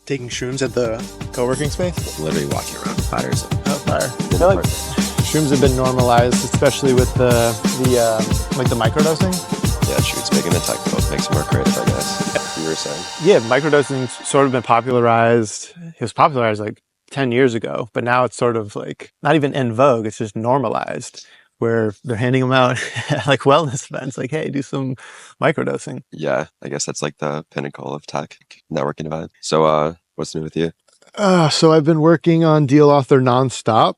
taking shrooms at the co-working space. Literally walking around with fires. Oh, fire. I feel like shrooms have been normalized, especially with the microdosing. Yeah, true. It's making the tech field makes it more creative, I guess. You were saying. Yeah, microdosing's sort of been popularized. It was popularized like 10 years ago, but now it's sort of like not even in vogue. It's just normalized where they're handing them out at like wellness events. Like, hey, do some microdosing. Yeah, I guess that's like the pinnacle of tech networking event. So, what's new with you? So I've been working on Deal Author nonstop,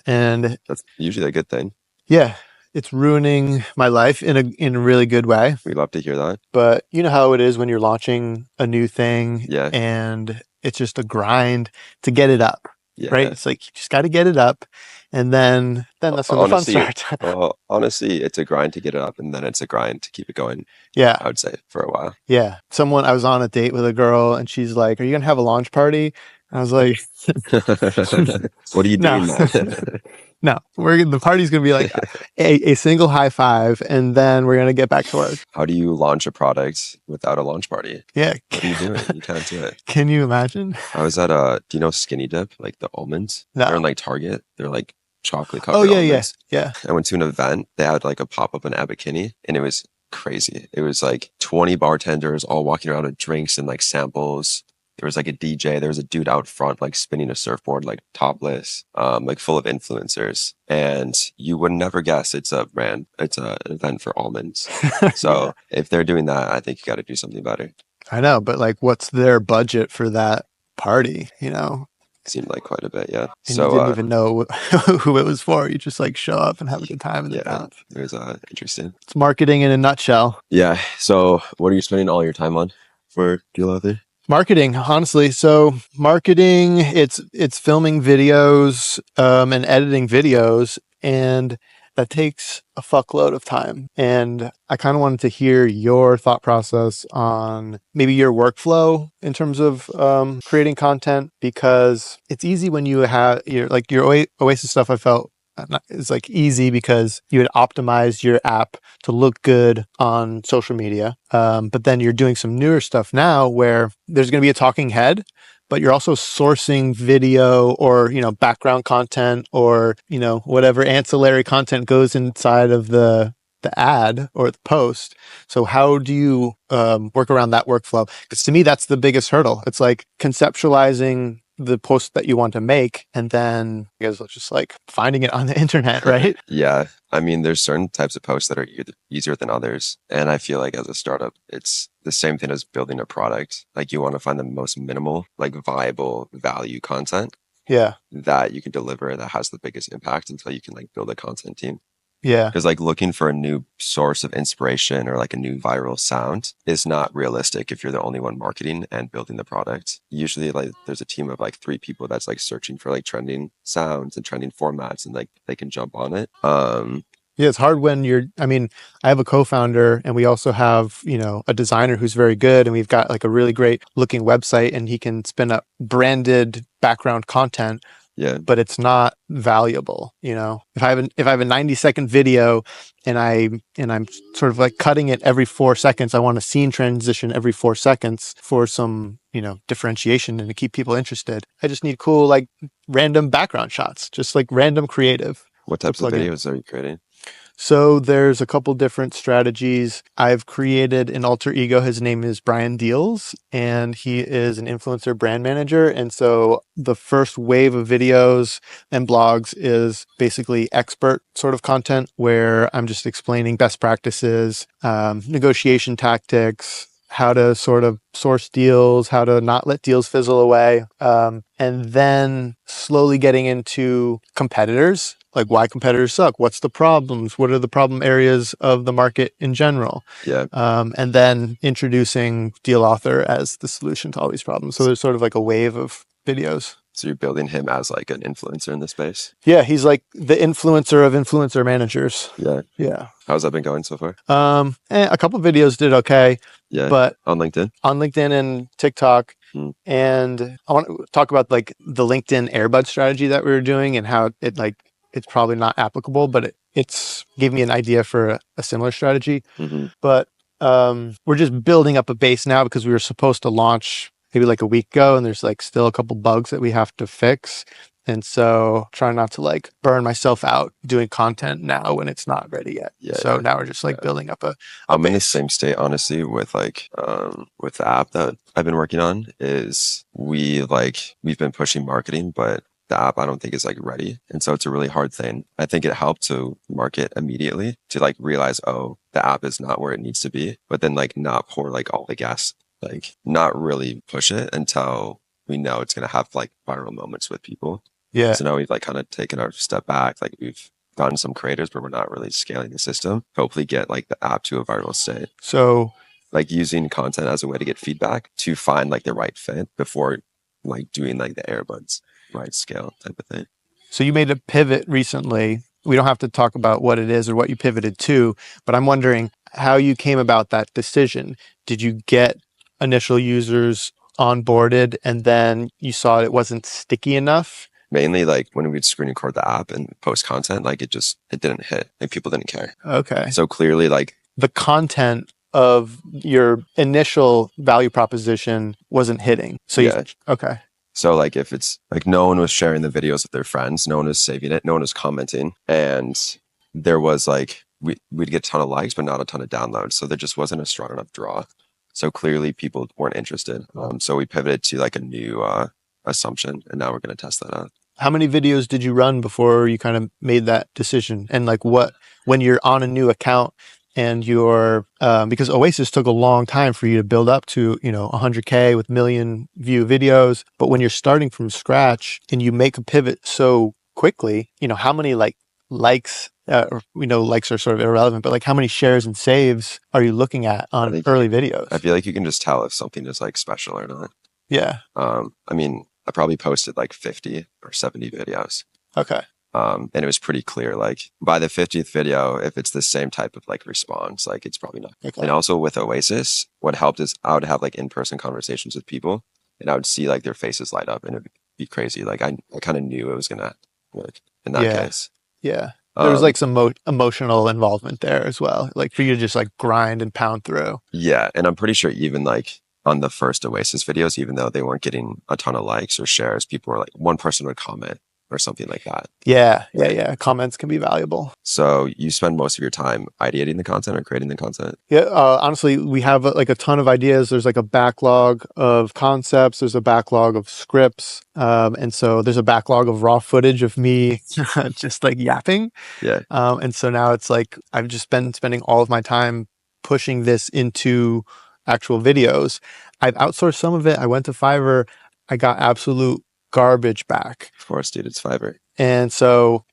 and That's usually a good thing. yeah, it's ruining my life in a really good way. We love to hear that. But you know how it is when you're launching a new thing, Yeah. and it's just a grind to get it up, Yeah. right? It's like you just got to get it up, and then that's when Honestly, the fun starts. Well, honestly, it's a grind to get it up, and then it's a grind to keep it going. Yeah, I would say for a while. yeah. I was on a date with a girl, and she's like, "Are you gonna have a launch party?" I was like, What are you No. doing, man? "No, the party's gonna be like a single high five, and then we're gonna get back to work." How do you launch a product without a launch party? Yeah, What are you doing? You can't do it. can you imagine? I was at do you know Skinny Dip, like the almonds? No. They're in like Target. They're like chocolate covered Oh yeah, almonds. yeah. I went to an event. They had like a pop up in Abercrombie, and it was crazy. It was like 20 bartenders all walking around with drinks and like samples. There was like a DJ. There was a dude out front like spinning a surfboard, like topless, like full of influencers. And you would never guess it's an event for almonds. So if they're doing that, I think you got to do something better. I know, but like, what's their budget for that party? You know, Seemed like quite a bit, yeah. and So you didn't even know who it was for. You just like show up and have a good time and then yeah, bounce. it was interesting. It's marketing in a nutshell. Yeah. So what are you spending all your time on for Deal Author? Marketing, honestly. So marketing, it's filming videos and editing videos, and that takes a fuckload of time. And I kind of wanted to hear your thought process on maybe your workflow in terms of creating content, because it's easy when you have your Oasis stuff. I felt it's like easy because you had optimized your app to look good on social media. But then you're doing some newer stuff now where there's going to be a talking head, but you're also sourcing video or, background content or, whatever ancillary content goes inside of the ad or the post. So how do you work around that workflow? Because to me, that's the biggest hurdle. It's like conceptualizing the post that you want to make, and then you guys are just like finding it on the internet, right? Yeah. I mean, there's certain types of posts that are easier than others. And I feel like as a startup, it's the same thing as building a product. Like you want to find the most minimal, like viable value content Yeah. that you can deliver that has the biggest impact until you can like build a content team. Yeah. Because like looking for a new source of inspiration or like a new viral sound is not realistic if you're the only one marketing and building the product. Usually like there's a team of like 3 people that's like searching for like trending sounds and trending formats, and like they can jump on it. Yeah, it's hard when I have a co-founder, and we also have, a designer who's very good, and we've got like a really great looking website, and he can spin up branded background content. Yeah. But it's not valuable, If I have a 90-second video and I'm sort of like cutting it every 4 seconds, I want a scene transition every 4 seconds for some, differentiation and to keep people interested. I just need cool, like random background shots, just like random creative. What types of videos are you creating? So there's a couple different strategies. I've created an alter ego. His name is Brian Deals, and he is an influencer brand manager. And so the first wave of videos and blogs is basically expert sort of content where I'm just explaining best practices, negotiation tactics, how to sort of source deals, how to not let deals fizzle away, and then slowly getting into competitors, like why competitors suck, what's the problems, what are the problem areas of the market in general, and then introducing Deal Author as the solution to all these problems. So there's sort of like a wave of videos. So you're building him as like an influencer in the space? Yeah, he's like the influencer of influencer managers. Yeah. How's that been going so far? A couple of videos did okay. Yeah. But on LinkedIn and TikTok. And I want to talk about like the LinkedIn Airbud strategy that we were doing and how it's probably not applicable, but it's gave me an idea for a similar strategy. But we're just building up a base now because we were supposed to launch maybe like a week ago, and there's like still a couple bugs that we have to fix. And so trying not to like burn myself out doing content now when it's not ready yet. Yeah, So yeah, now we're just like yeah. building up a I'm in the base. same state, honestly, with like with the app that I've been working on is we've been pushing marketing, but the app I don't think is like ready. And so it's a really hard thing. I think it helped to market immediately to like realize, oh, the app is not where it needs to be, but then like not pour like all the gas, like not really push it until we know it's gonna have like viral moments with people. Yeah. So now we've like kind of taken our step back, like we've gotten some creators, but we're not really scaling the system. Hopefully get like the app to a viral state. So Like using content as a way to get feedback to find like the right fit before like doing like the airbuds right scale type of thing. So you made a pivot recently. We don't have to talk about what it is or what you pivoted to, but I'm wondering how you came about that decision. Did you get initial users onboarded and then you saw it wasn't sticky enough? Mainly like when we'd screen record the app and post content, like it didn't hit. Like people didn't care. Okay. So clearly like The content of your initial value proposition wasn't hitting. So yeah. Okay. So like if it's like no one was sharing the videos with their friends, no one was saving it, no one was commenting. And there was like we'd get a ton of likes, but not a ton of downloads. So there just wasn't a strong enough draw. So clearly people weren't interested. So we pivoted to like a new assumption and now we're gonna test that out. How many videos did you run before you kind of made that decision? And like when you're on a new account and you're, because Oasis took a long time for you to build up to, 100K with million view videos. But when you're starting from scratch and you make a pivot so quickly, how many likes, likes are sort of irrelevant, but like how many shares and saves are you looking at on early videos? I feel like you can just tell if something is like special or not. Yeah. I mean, I probably posted like 50 or 70 videos. Okay. And it was pretty clear, like by the 50th video, if it's the same type of like response, like it's probably not. Okay. And also with Oasis, what helped is I would have like in-person conversations with people and I would see like their faces light up and it'd be crazy. Like I kind of knew it was gonna work in that case. Yeah. There was like some emotional involvement there as well, like for you to just like grind and pound through. Yeah. And I'm pretty sure even like on the first Oasis videos, even though they weren't getting a ton of likes or shares, people were like, one person would comment or something like that. Yeah. Comments can be valuable. So you spend most of your time ideating the content or creating the content? Yeah. Honestly, we have like a ton of ideas. There's like a backlog of concepts. There's a backlog of scripts. And so there's a backlog of raw footage of me just like yapping. Yeah. And so now it's like, I've just been spending all of my time pushing this into actual videos. I've outsourced some of it. I went to Fiverr. I got absolute garbage back. Of course, dude, it's Fiverr. And so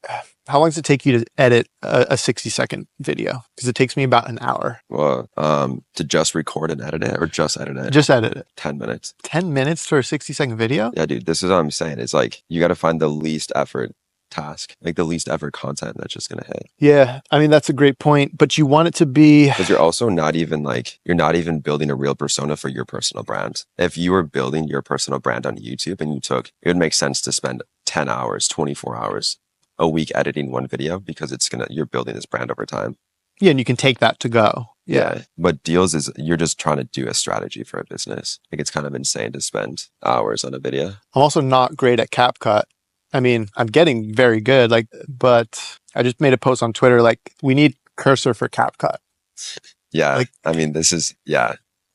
how long does it take you to edit a 60-second video? Because it takes me about an hour. Well, to just record and edit it or just edit it? Just edit it. 10 minutes. 10 minutes for a 60-second video? Yeah, dude, this is what I'm saying. It's like, you got to find the least effort task, like the least effort content that's just going to hit. Yeah. I mean, that's a great point, but you want it to be, because you're also not even like, you're not even building a real persona for your personal brand. If you were building your personal brand on YouTube and it would make sense to spend 10 hours, 24 hours a week editing one video because you're building this brand over time. Yeah. And you can take that to go. Yeah. But deals is you're just trying to do a strategy for a business. Like it's kind of insane to spend hours on a video. I'm also not great at CapCut. I mean, I'm getting very good, but I just made a post on Twitter, like, we need cursor for CapCut. Yeah. I mean,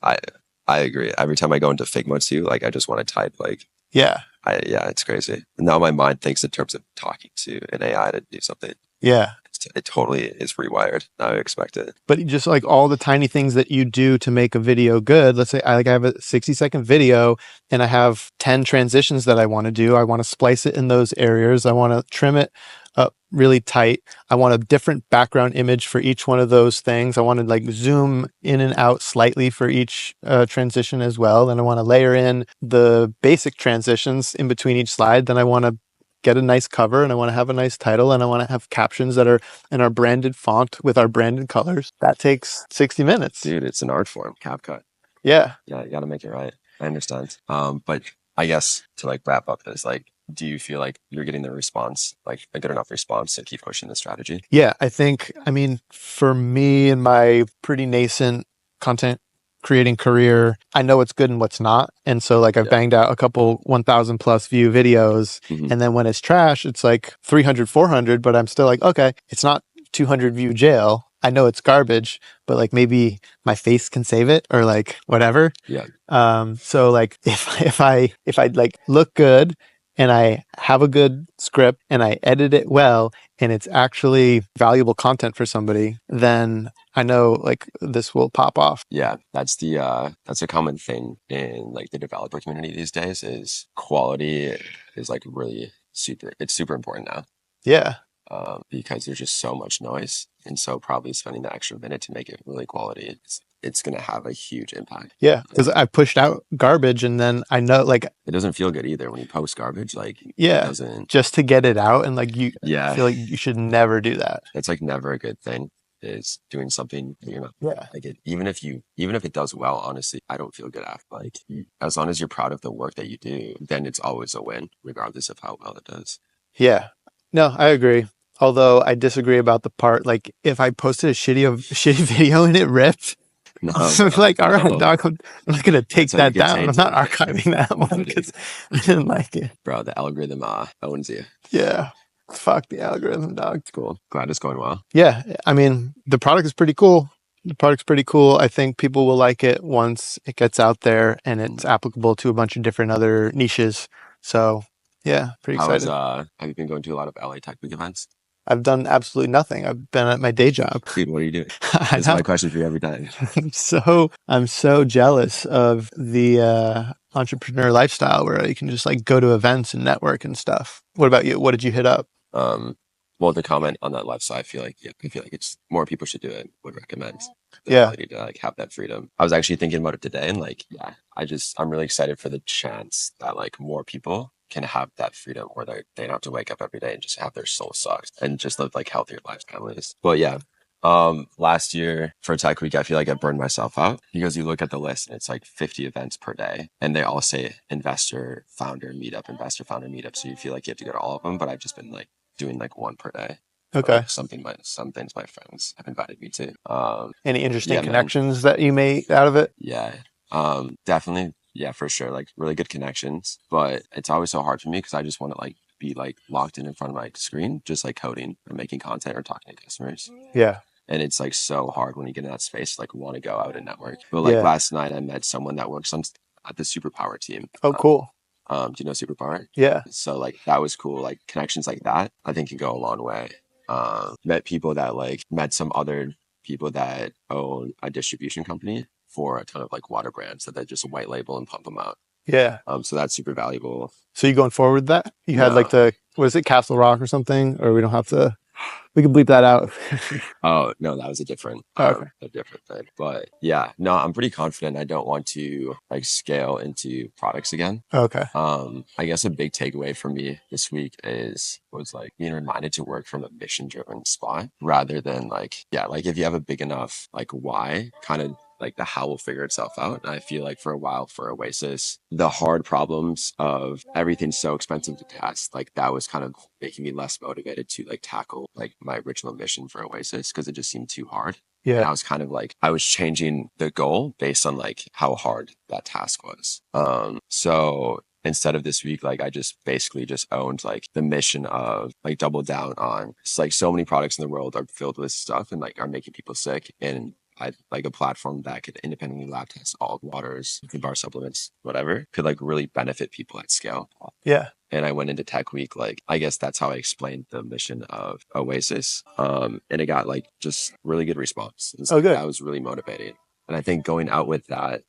I agree. Every time I go into Figma too, like, I just want to type, like, yeah, it's crazy. Now my mind thinks in terms of talking to an AI to do something. Yeah. It totally is rewired. Now I expect it. But just like all the tiny things that you do to make a video good. Let's say I have a 60-second video and I have 10 transitions that I want to do. I want to splice it in those areas. I want to trim it up really tight. I want a different background image for each one of those things. I want to like zoom in and out slightly for each transition as well. And I want to layer in the basic transitions in between each slide. Then I want to get a nice cover and I want to have a nice title and I want to have captions that are in our branded font with our branded colors. That takes 60 minutes. Dude, it's an art form, CapCut. Yeah. Yeah, you got to make it right. I understand. But I guess to like wrap up this, like, do you feel like you're getting the response, like a good enough response to keep pushing the strategy? Yeah, I mean, for me and my pretty nascent content creating career, I know what's good and what's not. And so like I've Yeah. banged out a couple 1,000 plus view videos. Hmm. And then when it's trash, it's like 300, 400, but I'm still like, okay, it's not 200 view jail. I know it's garbage, but like maybe my face can save it or like whatever. Yeah. So like if I like look good and I have a good script and I edit it well and it's actually valuable content for somebody, then I know like this will pop off. Yeah, that's a common thing in like the developer community these days is quality is like really it's super important now. Yeah. Because there's just so much noise. And so probably spending the extra minute to make it really quality, it's gonna have a huge impact. Yeah. Because I pushed out garbage and then I know like, It doesn't feel good either when you post garbage. Like it yeah, doesn't, just to get it out. And like I yeah, feel like you should never do that. it's like never a good thing is doing something that you're not Yeah. like it, even if it does well, honestly, I don't feel good after. Like as long as you're proud of the work that you do, then it's always a win, regardless of how well it does. Yeah. No, I agree. Although I disagree about the part like if I posted a shitty video and it ripped, No, I'm bro, like, all right, no. dog, I'm not gonna take That's how you that get down. I'm not tainted. archiving that No, one dude. because I didn't like it. Bro, the algorithm owns you. Yeah. Fuck the algorithm, dog. It's cool. Glad it's going well. Yeah. I mean, the product is pretty cool. The product's pretty cool. I think people will like it once it gets out there and it's applicable to a bunch of different other niches. So yeah, pretty How is excited. have you been going to a lot of LA Tech Week events? I've done absolutely nothing. I've been at my day job. Dude, what are you doing? I This is know. my question for you every time. I'm so jealous of the entrepreneur lifestyle where you can just like go to events and network and stuff. What about you? What did you hit up? Um, well, to comment on that lifestyle, I feel like it's more people should do it. Would recommend the Yeah. ability to like have that freedom. I was actually thinking about it today, and like, yeah, I'm really excited for the chance that like more people can have that freedom where they don't have to wake up every day and just have their soul sucked and just live like healthier lives, families. But yeah. Last year for Tech Week, I feel like I burned myself out because you look at the list and it's like 50 events per day and they all say investor founder meetup. So you feel like you have to go to all of them, but I've just been like doing like one per day. Okay. Some things my friends have invited me to. Any interesting Yeah, man. connections that you made out of it? Yeah. Definitely. Yeah, for sure. Like really good connections, but it's always so hard for me because I just want to like be like locked in front of my screen, just like coding or making content or talking to customers. Yeah. And it's like so hard when you get in that space, like want to go out and network. But like Yeah. last night, I met someone that works at the Superpower team. Oh, cool. Do you know Superpower? Yeah. So like that was cool. Like connections like that, I think can go a long way. Met some other people that own a distribution company for a ton of like water brands that they just white label and pump them out. Yeah. So that's super valuable. So you going forward with that? You had like No. what is it, Castle Rock or something? Or we don't have to, we can bleep that out. Oh no, that was a different thing. But yeah, no, I'm pretty confident I don't want to like scale into products again. Okay. I guess a big takeaway for me this week was like being reminded to work from a mission driven spot rather than like, yeah, like if you have a big enough like why, kind of like the how will figure itself out. And I feel like for a while for Oasis, the hard problems of everything's so expensive to test, like that was kind of making me less motivated to like tackle like my original mission for Oasis because it just seemed too hard. And Yeah. I was kind of like, I was changing the goal based on like how hard that task was. So instead of this week, like I just basically just owned like the mission of like double down on it's like so many products in the world are filled with stuff and like are making people sick. And I like a platform that could independently lab test all waters, bar supplements, whatever, could like really benefit people at scale. Yeah. And I went into Tech Week, like, I guess that's how I explained the mission of Oasis. And it got like just really good response. Oh, good. That was really motivating. And I think going out with that,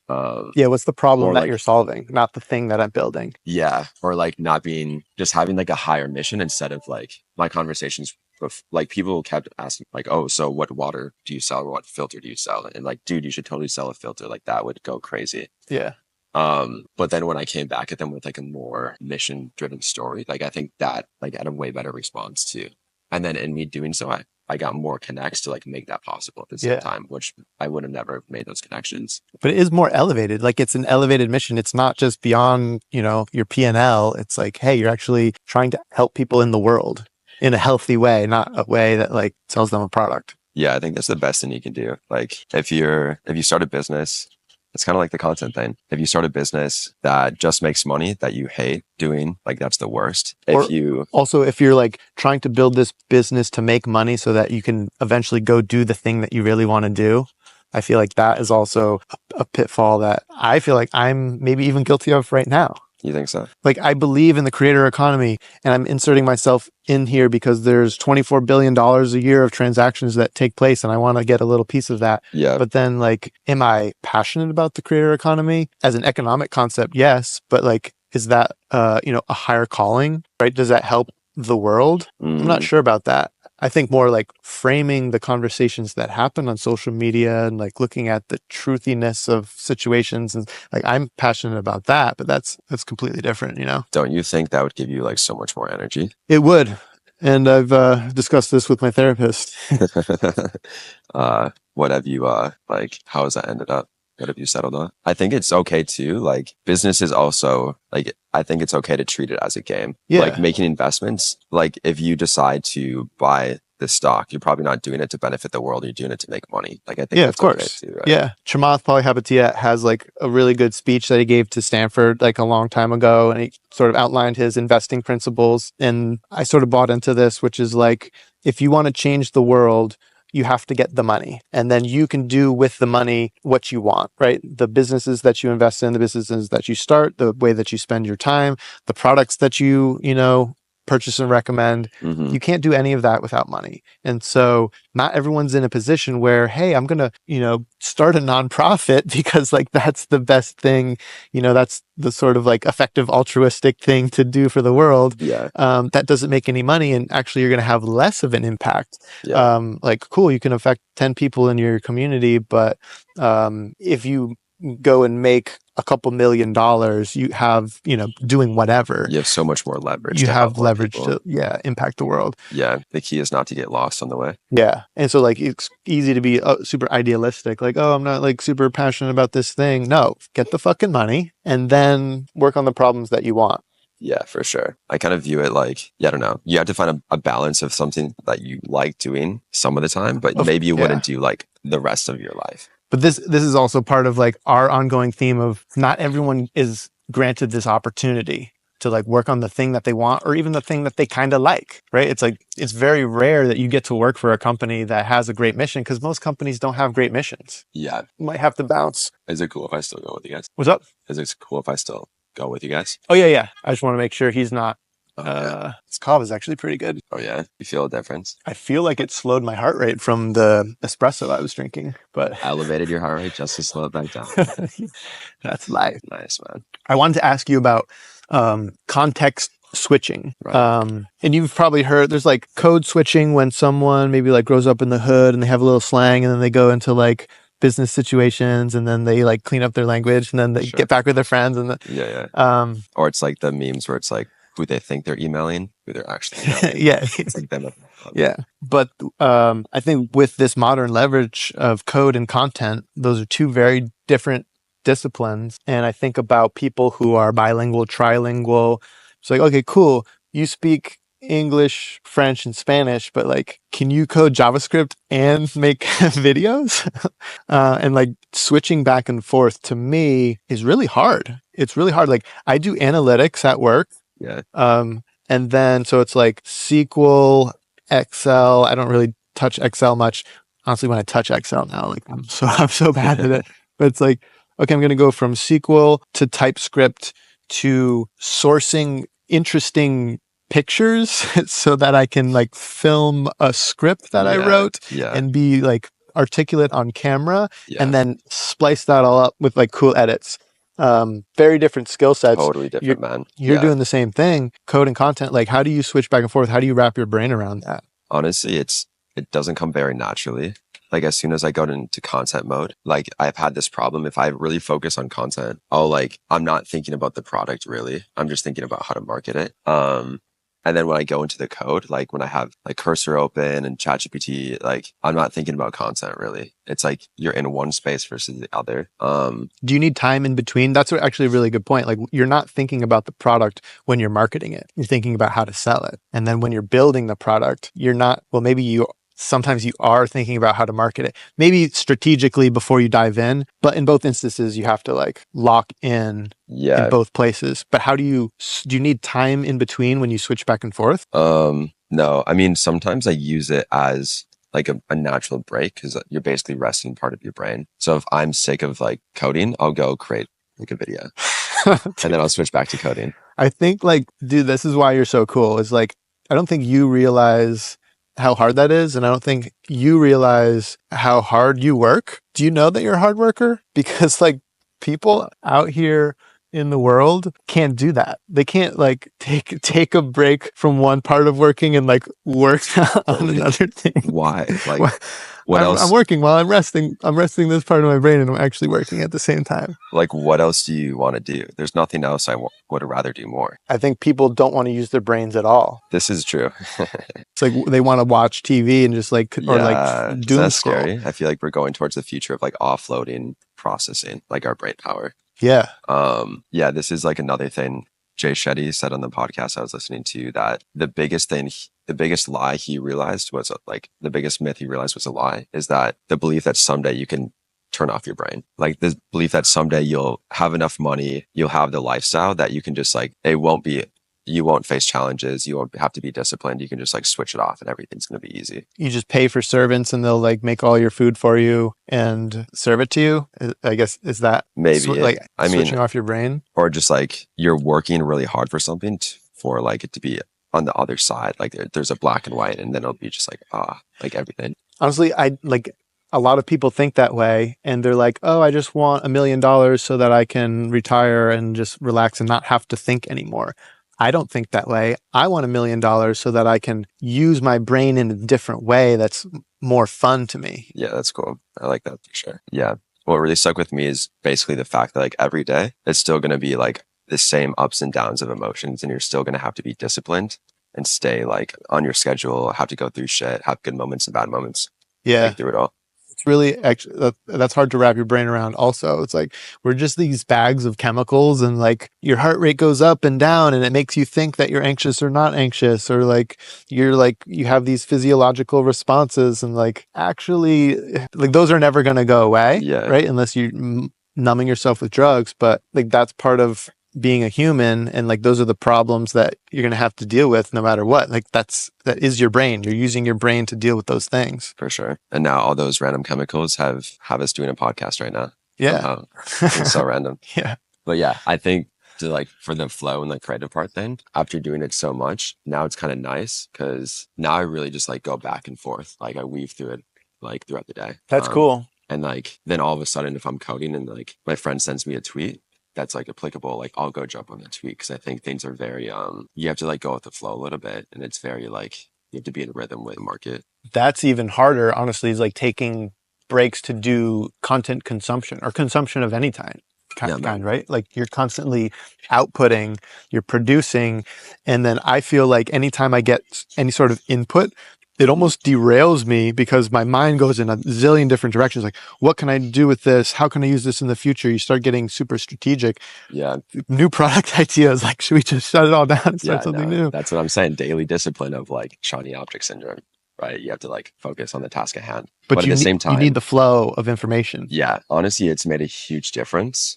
Yeah. What's the problem or that like, you're solving, not the thing that I'm building? yeah, or like not being, just having like a higher mission instead of like my conversations with like people kept asking like, oh, so what water do you sell or what filter do you sell? And like, dude, you should totally sell a filter. Like that would go crazy. Yeah. But then when I came back at them with like a more mission driven story, like I think that like had a way better response too. And then in me doing so, I got more connects to like make that possible at the same Yeah. time, which I would have never made those connections. But it is more elevated. Like it's an elevated mission. It's not just beyond, your P&L. It's like, hey, you're actually trying to help people in the world in a healthy way, not a way that like sells them a product. Yeah, I think that's the best thing you can do. Like if you start a business It's kind of like the content thing. If you start a business that just makes money that you hate doing, like that's the worst. Or also, if you're like trying to build this business to make money so that you can eventually go do the thing that you really want to do, I feel like that is also a pitfall that I feel like I'm maybe even guilty of right now. You think so? Like, I believe in the creator economy, and I'm inserting myself in here because there's $24 billion a year of transactions that take place, and I want to get a little piece of that. Yeah. But then, like, am I passionate about the creator economy as an economic concept? Yes. But like, is that, a higher calling, right? Does that help the world? I'm not sure about that. I think more like framing the conversations that happen on social media and like looking at the truthiness of situations, and like I'm passionate about that, but that's completely different, Don't you think that would give you like so much more energy? It would. And I've discussed this with my therapist. What have you like how has that ended up? What have you settled on? I think it's okay too. Like business is also like I think it's okay to treat it as a game. Yeah. Like making investments. Like if you decide to buy the stock, you're probably not doing it to benefit the world. You're doing it to make money. Like I think Yeah, of that's okay course. too, right? Yeah. Chamath Palihapitiya has like a really good speech that he gave to Stanford like a long time ago. And he sort of outlined his investing principles. And I sort of bought into this, which is like, if you want to change the world, you have to get the money. And then you can do with the money what you want, right? The businesses that you invest in, the businesses that you start, the way that you spend your time, the products that you purchase and recommend. Mhm. You can't do any of that without money. And so not everyone's in a position where, hey, I'm going to, start a nonprofit because like that's the best thing, that's the sort of like effective altruistic thing to do for the world. Yeah. That doesn't make any money. And actually you're going to have less of an impact. Yeah. Like, cool, you can affect 10 people in your community, but if you go and make a couple $1 million, you have, doing whatever. You have so much more leverage. You to have help more leverage people. to, impact the world. Yeah. The key is not to get lost on the way. Yeah. And so like, it's easy to be super idealistic. Like, oh, I'm not like super passionate about this thing. No, get the fucking money and then work on the problems that you want. Yeah, for sure. I kind of view it like, I don't know. You have to find a balance of something that you like doing some of the time, but maybe you wouldn't do like the rest of your life. But this is also part of like our ongoing theme of not everyone is granted this opportunity to like work on the thing that they want or even the thing that they kind of like, right? It's like, it's very rare that you get to work for a company that has a great mission because most companies don't have great missions. Yeah. You might have to bounce. Is it cool if I still go with you guys? What's up? Is it cool if I still go with you guys? Oh, yeah. I just want to make sure he's not. Yeah. This cob is actually pretty good. Oh, yeah. You feel a difference? I feel like it slowed my heart rate from the espresso I was drinking, but Elevated your heart rate just to slow it back down. that's life. Nice, man. I wanted to ask you about context switching. Right. And you've probably heard there's like code switching when someone maybe like grows up in the hood and they have a little slang and then they go into like business situations and then they like clean up their language and then they get back with their friends and yeah. Or it's like the memes where it's like who they think they're emailing, who they're actually emailing. Yeah. It's like them. Yeah. But I think with this modern leverage of code and content, those are two very different disciplines. And I think about people who are bilingual, trilingual. It's like, okay, cool. You speak English, French, and Spanish, but like, can you code JavaScript and make videos? And like switching back and forth to me is really hard. It's really hard. Like I do analytics at work. Yeah. And then, so it's like SQL, Excel. I don't really touch Excel much. Honestly, when I touch Excel now, like I'm so bad at it, but it's like, okay, I'm going to go from SQL to TypeScript to sourcing interesting pictures so that I can like film a script that I wrote and be like articulate on camera and then splice that all up with like cool edits. Very different skill sets. Totally different, man. You're doing the same thing, code and content. Like, how do you switch back and forth? How do you wrap your brain around that? Honestly, it doesn't come very naturally. Like as soon as I go into content mode, like I've had this problem. If I really focus on content, I'm not thinking about the product really. I'm just thinking about how to market it. And then when I go into the code, like when I have like Cursor open and ChatGPT, like I'm not thinking about content really. It's like you're in one space versus the other. Do you need time in between? That's actually a really good point. Like you're not thinking about the product when you're marketing it. You're thinking about how to sell it. And then when you're building the product, you're not, well, maybe you sometimes you are thinking about how to market it, maybe strategically before you dive in, but in both instances, you have to like lock in Yeah. both places. But how do you need time in between when you switch back and forth? No, I mean, sometimes I use it as like a natural break because you're basically resting part of your brain. So if I'm sick of like coding, I'll go create like a video and then I'll switch back to coding. I think like, dude, this is why you're so cool. Is like, I don't think you realize how hard that is. And I don't think you realize how hard you work. Do you know that you're a hard worker? Because like people out here in the world can't do that. They can't like take a break from one part of working and like work But on like, another thing. why? Like, Well, what I'm else? working while I'm resting. I'm resting this part of my brain and I'm actually working at the same time. Like, what else do you want to do? There's nothing else would rather do more. I think people don't want to use their brains at all. This is true. It's like they want to watch TV and just like, or like Yeah, isn't doom that scroll. scary? I feel like we're going towards the future of like offloading processing, like our brain power. Yeah. Yeah, this is like another thing Jay Shetty said on the podcast I was listening to that the biggest lie he realized was like the biggest myth he realized was a lie is that the belief that someday you can turn off your brain. Like the belief that someday you'll have enough money, you'll have the lifestyle that you can just like, you won't face challenges. You won't have to be disciplined. You can just like switch it off and everything's going to be easy. You just pay for servants and they'll like make all your food for you and serve it to you. I guess, is that Maybe like I mean, switching off your brain? or just like you're working really hard for something for like it to be on the other side. Like there's a black and white and then it'll be just like, like everything. Honestly, I like a lot of people think that way and they're like, oh, I just want $1 million so that I can retire and just relax and not have to think anymore. I don't think that way. I want $1 million so that I can use my brain in a different way that's more fun to me. Yeah, that's cool. I like that for sure. Yeah. What really stuck with me is basically the fact that like every day it's still going to be like the same ups and downs of emotions and you're still going to have to be disciplined and stay like on your schedule, have to go through shit, have good moments and bad moments, Yeah. make through it all. It's really actually that's hard to wrap your brain around. Also, it's like we're just these bags of chemicals, and like your heart rate goes up and down, and it makes you think that you're anxious or not anxious, or like you have these physiological responses, and like actually, like those are never going to go away, Yeah. right? Unless you're numbing yourself with drugs. But like that's part of being a human, and like those are the problems that you're going to have to deal with no matter what. Like that is your brain. You're using your brain to deal with those things. For sure. And now all those random chemicals have us doing a podcast right now. Yeah. It's so random. Yeah. But yeah, I think to like for the flow and the creative part thing, after doing it so much, now it's kind of nice because now I really just like go back and forth. Like I weave through it like throughout the day. That's cool. And like then all of a sudden, if I'm coding and like my friend sends me a tweet that's like applicable, like I'll go jump on that tweet because I think things are very you have to like go with the flow a little bit, and it's very like you have to be in rhythm with the market. That's even harder, honestly, is like taking breaks to do content consumption or consumption of any kind, right? Like you're constantly outputting, you're producing, and then I feel like anytime I get any sort of input, it almost derails me because my mind goes in a zillion different directions. Like, what can I do with this? How can I use this in the future? You start getting super strategic. Yeah. New product ideas. Like, should we just shut it all down and start something new? That's what I'm saying. Daily discipline of like shiny object syndrome, right? You have to like focus on the task at hand. But at the same time, you need the flow of information. Yeah. Honestly, it's made a huge difference.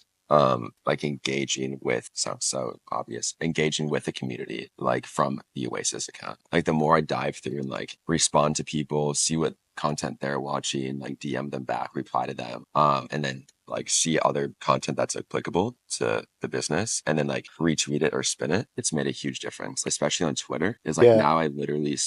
Like engaging with, sounds so obvious, engaging with the community, like from the Oasis account. Like the more I dive through and like respond to people, see what content they're watching, like DM them back, reply to them, and then like see other content that's applicable to the business and then like retweet it or spin it, it's made a huge difference, especially on Twitter. Is like now I literally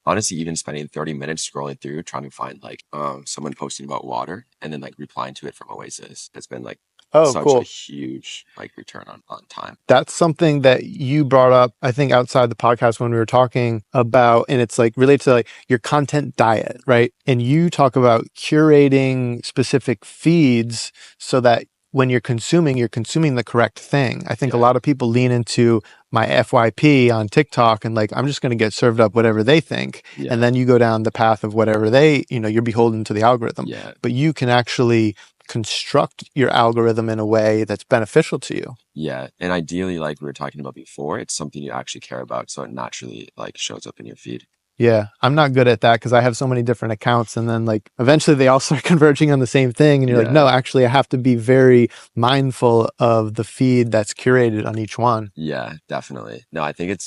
honestly even spending 30 minutes scrolling through trying to find like someone posting about water and then like replying to it from Oasis. It's been like such a huge like return on time. That's something that you brought up, I think, outside the podcast when we were talking about, and it's like related to like your content diet, right? And you talk about curating specific feeds so that when you're consuming the correct thing. I think a lot of people lean into my FYP on TikTok and like, I'm just going to get served up whatever they think. Yeah. And then you go down the path of whatever you're beholden to the algorithm. Yeah. But you can actually construct your algorithm in a way that's beneficial to you. Yeah. And ideally, like we were talking about before, it's something you actually care about. So it naturally like shows up in your feed. Yeah, I'm not good at that because I have so many different accounts, and then like eventually they all start converging on the same thing, and you're like, Yeah. no, actually, I have to be very mindful of the feed that's curated on each one. Yeah, definitely. No, I think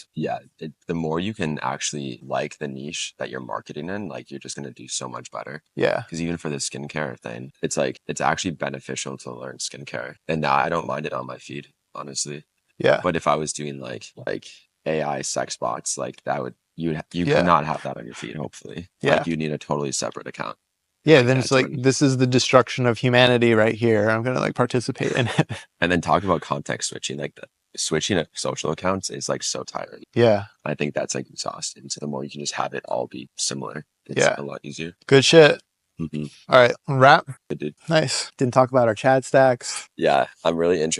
the more you can actually like the niche that you're marketing in, like you're just going to do so much better. Yeah, Because even for the skincare thing, it's like, it's actually beneficial to learn skincare. And now I don't mind it on my feed, honestly. yeah, But if I was doing like AI sex bots, like that would, you could yeah, not have that on your feed, hopefully. yeah, Like you need a totally separate account. yeah. Like Then it's that's like when, this is the destruction of humanity right here. I'm gonna like participate in it. and then talk about context switching, like the switching of social accounts is like so tiring. Yeah, I think that's like exhausting. So the more you can just have it all be similar, it's yeah. a lot easier. Good shit. Hmm. All right, wrap. But dude, Nice. Didn't talk about our Chad stacks. yeah, I'm really interested.